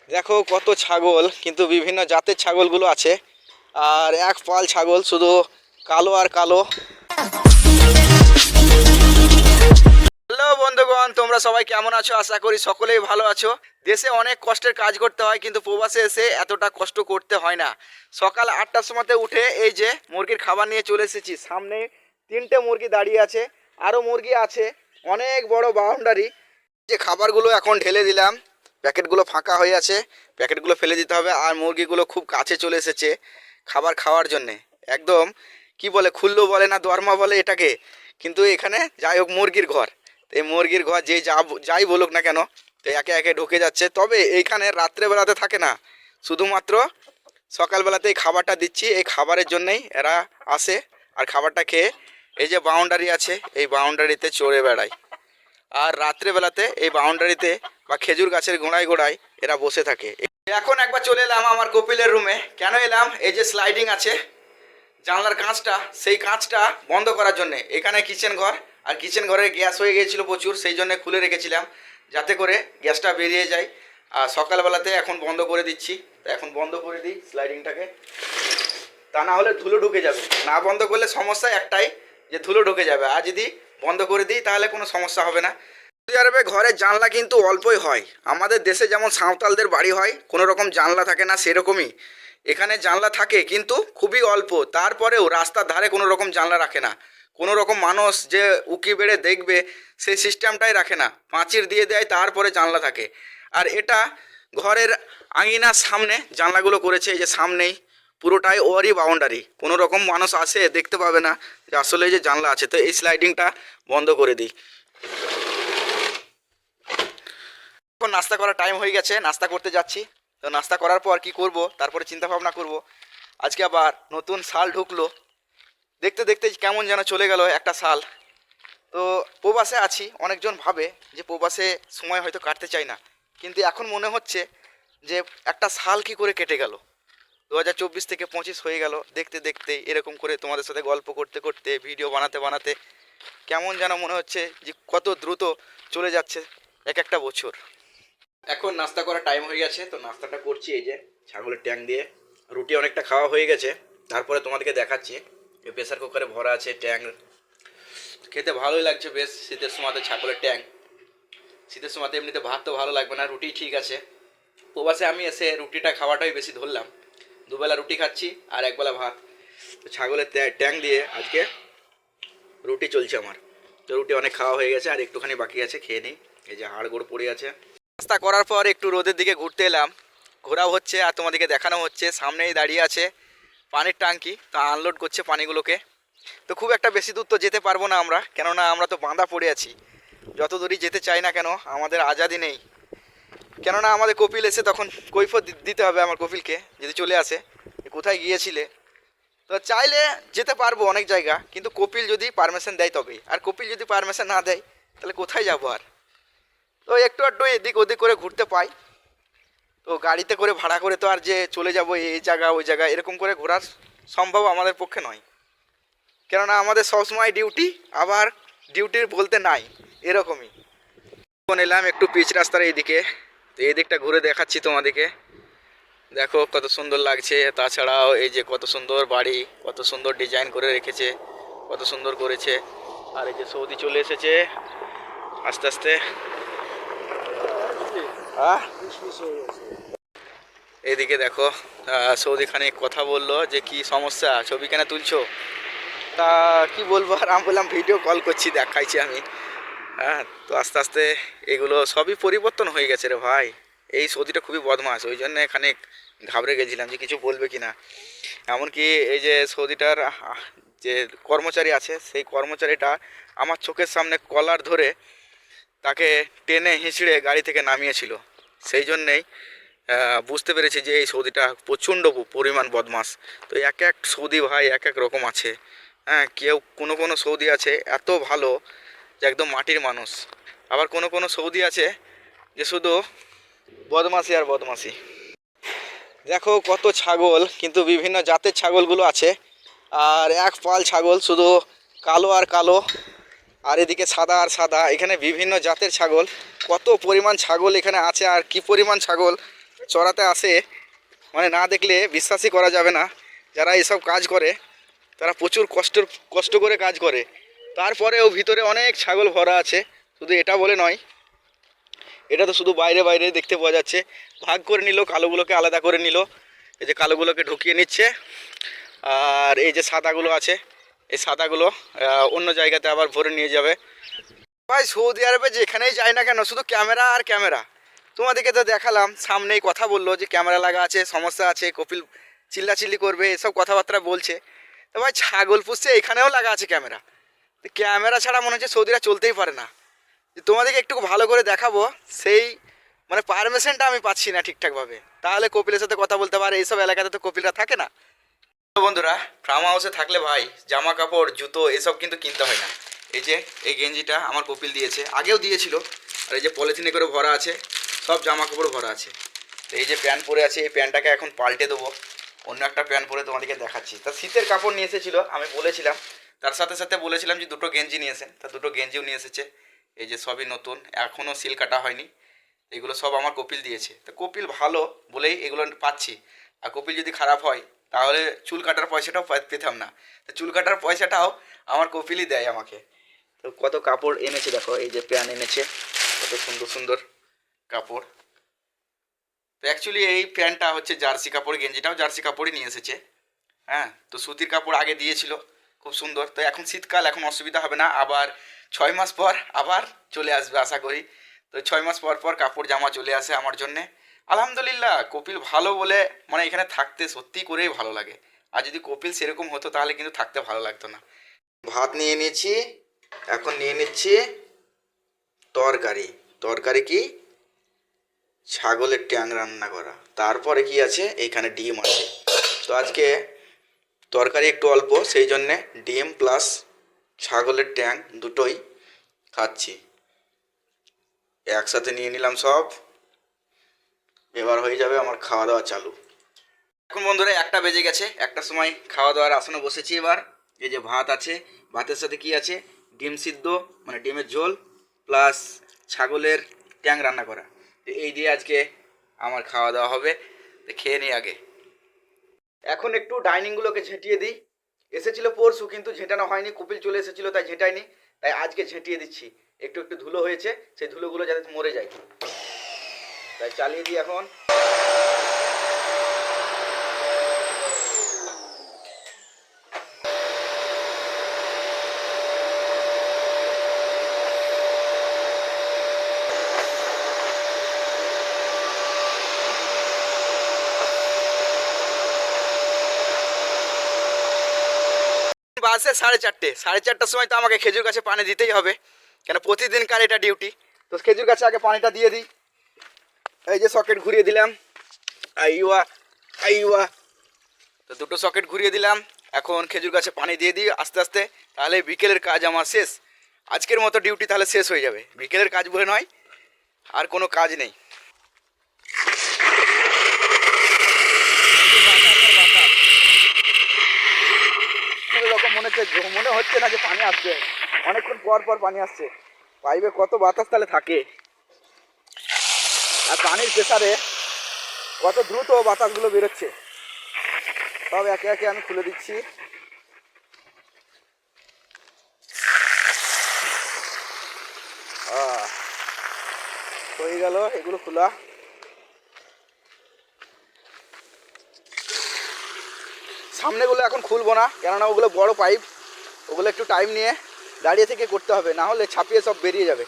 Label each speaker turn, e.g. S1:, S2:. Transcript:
S1: দেখো কত ছাগল, কিন্তু বিভিন্ন জাতের ছাগলগুলো আছে। আর এক পাল ছাগল শুধু কালো আর কালো। হ্যালো বন্ধুগণ, তোমরা সবাই কেমন আছো? আশা করি সকলেই ভালো আছো। দেশে অনেক কষ্টের কাজ করতে হয়, কিন্তু প্রবাসে এসে এতটা কষ্ট করতে হয় না। সকাল 8টার সময়তে উঠে এই যে মুরগির খাবার নিয়ে চলে এসেছি। সামনে 3টে মুরগি দাঁড়িয়ে আছে, আরও মুরগি আছে, অনেক বড় বাউন্ডারি। যে খাবারগুলো এখন ঢেলে দিলাম, প্যাকেটগুলো ফাঁকা হয়ে আছে, প্যাকেটগুলো ফেলে দিতে হবে। আর মুরগিগুলো খুব কাছে চলে এসেছে খাবার খাওয়ার জন্যে। একদম কি বলে, খুল্লো বলে না দরমা বলে এটাকে, কিন্তু এখানে যাই হোক মুরগির ঘর। তো এই মুরগির ঘর যে যাই বলুক না কেন, তো একে একে ঢুকে যাচ্ছে। তবে এইখানে রাত্রেবেলাতে থাকে না, শুধুমাত্র সকালবেলাতেই খাবারটা দিচ্ছি। এই খাবারের জন্যেই এরা আসে আর খাবারটা খেয়ে এই যে বাউন্ডারি আছে, এই বাউন্ডারিতে চড়ে বেড়ায়। আর রাত্রেবেলাতে এই বাউন্ডারিতে বা খেজুর গাছের গোড়ায় গোড়ায় এরা বসে থাকে। এখন একবার চলে এলাম আমার কপিলের রুমে। কেন এলাম? এই যে স্লাইডিং আছে জানলার কাঁচটা, সেই কাঁচটা বন্ধ করার জন্যে। এখানে কিচেন ঘর, আর কিচেন ঘরে গ্যাস হয়ে গিয়েছিল প্রচুর, সেই জন্য খুলে রেখেছিলাম যাতে করে গ্যাসটা বেরিয়ে যায়। আর সকালবেলাতে এখন বন্ধ করে দিচ্ছি। তো এখন বন্ধ করে দিই স্লাইডিংটাকে, তা না হলে ধুলো ঢুকে যাবে। না বন্ধ করলে সমস্যা একটাই, যে ধুলো ঢুকে যাবে। আর যদি বন্ধ করে দিই তাহলে কোনো সমস্যা হবে না। সৌদি আরবে ঘরের জানলা কিন্তু অল্পই হয়। আমাদের দেশে যেমন সাঁওতালদের বাড়ি হয় কোনো রকম জানলা থাকে না, সেরকমই এখানে জানলা থাকে কিন্তু খুবই অল্প। তারপরেও রাস্তার ধারে কোনো রকম জানলা রাখে না। কোনো রকম মানুষ যে উকি বেড়ে দেখবে সেই সিস্টেমটাই রাখে না, পাঁচির দিয়ে দেয়, তারপরে জানলা থাকে। আর এটা ঘরের আঙিনার সামনে জানলাগুলো করেছে, এই যে সামনেই পুরোটাই ওরই বাউন্ডারি। কোনো রকম মানুষ আসে দেখতে পাবে না যে আসলে যে জানলা আছে। তো এই স্লাইডিংটা বন্ধ করে দিই। এখন নাস্তা করার টাইম হয়ে গেছে, নাস্তা করতে যাচ্ছি। তো নাস্তা করার পর কি করব তারপরে চিন্তা ভাবনা করব। আজকে আবার নতুন সাল ঢুকলো, দেখতে দেখতে কেমন যেন চলে গেল একটা সাল। তো প্রবাসে আছি, অনেকজন ভাবে যে প্রবাসে সময় হয়তো কাটতে চাই না, কিন্তু এখন মনে হচ্ছে যে একটা সাল কি করে কেটে গেল। 2024 থেকে 25 হয়ে গেল দেখতে দেখতে। এরকম করে তোমাদের সাথে গল্প করতে করতে, ভিডিও বানাতে বানাতে কেমন যেন মনে হচ্ছে যে কত দ্রুত চলে যাচ্ছে এক একটা বছর। এখন নাস্তা করার টাইম হয়ে গেছে, তো নাস্তাটা করছি এই যে ছাগলের ট্যাং দিয়ে। রুটি অনেকটা খাওয়া হয়ে গেছে, তারপরে তোমাদেরকে দেখাচ্ছি। এই প্রেসার কুকারে ভরা আছে ট্যাং, খেতে ভালোই লাগছে বেশ। শীতের সময়তে ছাগলের ট্যাং, শীতের সময়তে এমনিতে ভাত তো ভালো লাগবে না, রুটি ঠিক আছে। প্রবাসে আমি এসে রুটিটা খাওয়াটাই বেশি ধরলাম। দুবেলা রুটি খাচ্ছি আর একবেলা ভাত। তো ছাগলের ট্যাং দিয়ে আজকে রুটি চলছে আমার। তো রুটি অনেক খাওয়া হয়ে গেছে, আর একটুখানি বাকি আছে, খেয়ে নিই। এই যে হাড় গোড় পড়ে আছে। নাস্তা করার পর একটু রোদের দিকে ঘুরতে এলাম, ঘোরাও হচ্ছে আর তোমাদেরকে দেখানো হচ্ছে। সামনেই দাঁড়িয়ে আছে পানির ট্যাঙ্কি, তা আনলোড করছে পানিগুলোকে। তো খুব একটা বেশি দূর তো যেতে পারবো না আমরা, কেননা আমরা তো বাঁধা পড়ে আছি। যত দূরই যেতে চাই না কেন আমাদের আজাদি নেই, কেননা আমাদের কপিল এসে তখন কৈফিয়ত দিতে হবে আমার কপিলকে যদি চলে আসে কোথায় গিয়েছিলে। তো চাইলে যেতে পারবো অনেক জায়গা, কিন্তু কপিল যদি পারমিশন দেয় তবেই। আর কপিল যদি পারমিশন না দেয় তাহলে কোথায় যাবো আর। তো একটু একটু এদিক ওদিক করে ঘুরতে পাই। তো গাড়িতে করে ভাড়া করে তো আর যে চলে যাব এই জায়গা ওই জায়গা এরকম করে ঘোরা সম্ভব আমাদের পক্ষে নয়, কেননা আমাদের সবসময় ডিউটি, আবার ডিউটির বলতে নাই, এরকমই। এখন এলাম একটু পিচ রাস্তার এইদিকে, তো এই দিকটা ঘুরে দেখাচ্ছি তোমাদেরকে। দেখো কত সুন্দর লাগছে। তাছাড়াও এই যে কত সুন্দর বাড়ি, কত সুন্দর ডিজাইন করে রেখেছে, কত সুন্দর করেছে। আর এই যে সৌদি চলে এসেছে আস্তে আস্তে। এইদিকে দেখো সৌদি খানিক কথা বললো যে কি সমস্যা, ছবি কেন তুলছো। তা কি বলবো আর, আমি বললাম ভিডিও কল করছি, দেখাইছি আমি। হ্যাঁ, তো আস্তে আস্তে এগুলো সবই পরিবর্তন হয়ে গেছে রে ভাই। এই সৌদিটা খুবই বদমাশ, ওই জন্য খানিক ঘাবড়ে গেছিলাম যে কিছু বলবে কি না। এমনকি এই যে সৌদিটার যে কর্মচারী আছে, সেই কর্মচারীটা আমার চোখের সামনে কলার ধরে তাকে টেনে হিঁচড়ে গাড়ি থেকে নামিয়েছিল। সেই জন্যেই বুঝতে পেরেছি যে এই সৌদিটা প্রচণ্ড পরিমাণ বদমাশ। তো এক এক সৌদি ভাই এক এক রকম আছে। হ্যাঁ, কেউ কোনো কোনো সৌদি আছে এত ভালো যে একদম মাটির মানুষ, আবার কোনো কোনো সৌদি আছে যে শুধু বদমাশি আর বদমাশি। দেখো কত ছাগল, কিন্তু বিভিন্ন জাতের ছাগলগুলো আছে। আর এক পাল ছাগল শুধু কালো আর কালো, আর এদিকে সাদা আর সাদা। এখানে বিভিন্ন জাতের ছাগল, কত পরিমাণ ছাগল এখানে আছে, আর কি পরিমাণ ছাগল চড়াতে আসে, মানে না দেখলে বিশ্বাসই করা যাবে না। যারা এসব কাজ করে তারা প্রচুর কষ্ট করে কাজ করে। তারপরেও ভিতরে অনেক ছাগল ভরা আছে, শুধু এটা বলে নয়, এটা তো শুধু বাইরে বাইরে দেখতে পাওয়া যাচ্ছে। ভাগ করে নিল, কালোগুলোকে আলাদা করে নিল, এই যে কালোগুলোকে ঢুকিয়ে নিচ্ছে, আর এই যে সাদাগুলো আছে এই সাদাগুলো অন্য জায়গাতে আবার ভরে নিয়ে যাবে। ভাই সৌদি আরবে যেখানেই যাই না কেন শুধু ক্যামেরা আর ক্যামেরা। তোমাদেরকে তো দেখালাম, সামনেই কথা বললো যে ক্যামেরা লাগা আছে, সমস্যা আছে, কপিল চিল্লাচিল্লি করবে, এসব কথাবার্তা বলছে। তো ভাই ছাগল পুষছে, এখানেও লাগা আছে ক্যামেরা। ক্যামেরা ছাড়া মনে হচ্ছে সৌদিরা চলতেই পারে না। তোমাদেরকে একটু ভালো করে দেখাবো, সেই মানে পারমিশনটা আমি পাচ্ছি না ঠিকঠাকভাবে, তাহলে কপিলের সাথে কথা বলতে পারে। এইসব এলাকাতে তো কপিলরা থাকে না। তো বন্ধুরা, ফার্ম হাউসে থাকলে ভাই জামা কাপড় জুতো এসব কিন্তু কিনতে হয় না। এই যে এই গেঞ্জিটা আমার কপিল দিয়েছে, আগেও দিয়েছিল, আর এই যে পলিথিনে করে ভরা আছে, সব জামা কাপড় ভরা আছে। তো এই যে প্যান্ট পরে আছে, এই প্যান্টটাকে এখন পাল্টে দেবো, অন্য একটা প্যান্ট পরে তোমাদেরকে দেখাচ্ছি। তা শীতের কাপড় নিয়ে এসেছিলো, আমি বলেছিলাম, তার সাথে সাথে বলেছিলাম যে দুটো গেঞ্জি নিয়ে এসেন, তা দুটো গেঞ্জিও নিয়ে এসেছে। এই যে সবই নতুন, এখনও সিল কাটা হয়নি। এগুলো সব আমার কপিল দিয়েছে। তো কপিল ভালো বলেই এগুলো পাচ্ছি, আর কপিল যদি খারাপ হয় তাহলে চুল কাটার পয়সাটাও পেতাম না। তো চুল কাটার পয়সাটাও আমার কপিলই দেয় আমাকে। তো কত কাপড় এনেছে দেখো, এই যে প্যান্ট এনেছে, কত সুন্দর সুন্দর কাপড়। তো অ্যাকচুয়ালি এই প্যান্টটা হচ্ছে জার্সি কাপড়, গেঞ্জিটাও জার্সি কাপড়ই নিয়ে এসেছে। হ্যাঁ, তো সুতির কাপড় আগে দিয়েছিল, খুব সুন্দর। তো এখন শীতকাল, এখন অসুবিধা হবে না। আবার 6 মাস পর আবার চলে আসবে আশা করি। তো 6 মাস পর পর কাপড় জামা চলে আসে আমার জন্যে। আলহামদুলিল্লাহ, কপিল ভালো বলে মানে এখানে থাকতে সত্যি করেই ভালো লাগে। আর যদি কপিল সেরকম হতো তাহলে কিন্তু থাকতে ভালো লাগতো না। ভাত নিয়ে নিয়েছি, এখন নিয়ে নিচ্ছি তরকারি। তরকারি কি? ছাগলের ট্যাং রান্না করা। তারপরে কি আছে, এইখানে ডিম আছে। তো আজকে তরকারি একটু অল্প, সেই জন্যে ডিম প্লাস ছাগলের ট্যাং দুটোই খাচ্ছি। একসাথে নিয়ে নিলাম সব, এবার হয়ে যাবে আমার খাওয়া দাওয়া চালু। এখন বন্ধুরা 1টা বেজে গেছে, 1টার সময় খাওয়া দাওয়ার আসনে বসেছি এবার। এই যে ভাত আছে, ভাতের সাথে কি আছে, ডিম সিদ্ধ মানে ডিমের ঝোল প্লাস ছাগলের ট্যাং রান্না করা। তো এই দিয়ে আজকে আমার খাওয়া দাওয়া হবে। তো খেয়ে নিই আগে। এখন একটু ডাইনিংগুলোকে ঝেঁটিয়ে দিই। এসেছিল পরশু, কিন্তু ঝেঁটানো হয়নি, কপিল চলে এসেছিলো তাই ঝেঁটাইনি। তাই আজকে ঝেঁটিয়ে দিচ্ছি, একটু একটু ধুলো হয়েছে, সেই ধুলোগুলো যাতে মরে যায়। তাই চালিয়ে দিই এখন। বাসে 4:30, 4:30টার সময় তো আমাকে খেজুর গাছে পানি দিতেই হবে, কেন প্রতিদিনকার এটা ডিউটি। তো খেজুর গাছে আগে পানিটা দিয়ে দিই। এই যে সকেট ঘুরিয়ে দিলাম, আইওয়া আইওয়া। তো দুটো সকেট ঘুরিয়ে দিলাম, এখন খেজুর গাছে পানি দিয়ে দিই আস্তে আস্তে, তাহলে বিকেলের কাজ আমার শেষ। আজকের মতো ডিউটি তাহলে শেষ হয়ে যাবে। বিকেলের কাজ বলে নয়, আর কোনো কাজ নেই। এরকম মনে হচ্ছে না যে পানি আসছে, অনেকক্ষণ পর পর পানি আসছে। পাইপে কত বাতাস তাহলে থাকে, আর পানির প্রেসারে কত দ্রুত বাতাসগুলো বেরোচ্ছে। সব একে একে আমি খুলে দিচ্ছি। হয়ে গেল এগুলো খোলা। সামনেগুলো এখন খুলবো না, কেননা ওগুলো বড় পাইপ, ওগুলো একটু টাইম নিয়ে দাঁড়িয়ে থেকে করতে হবে, না হলে ছাপিয়ে সব বেরিয়ে যাবে।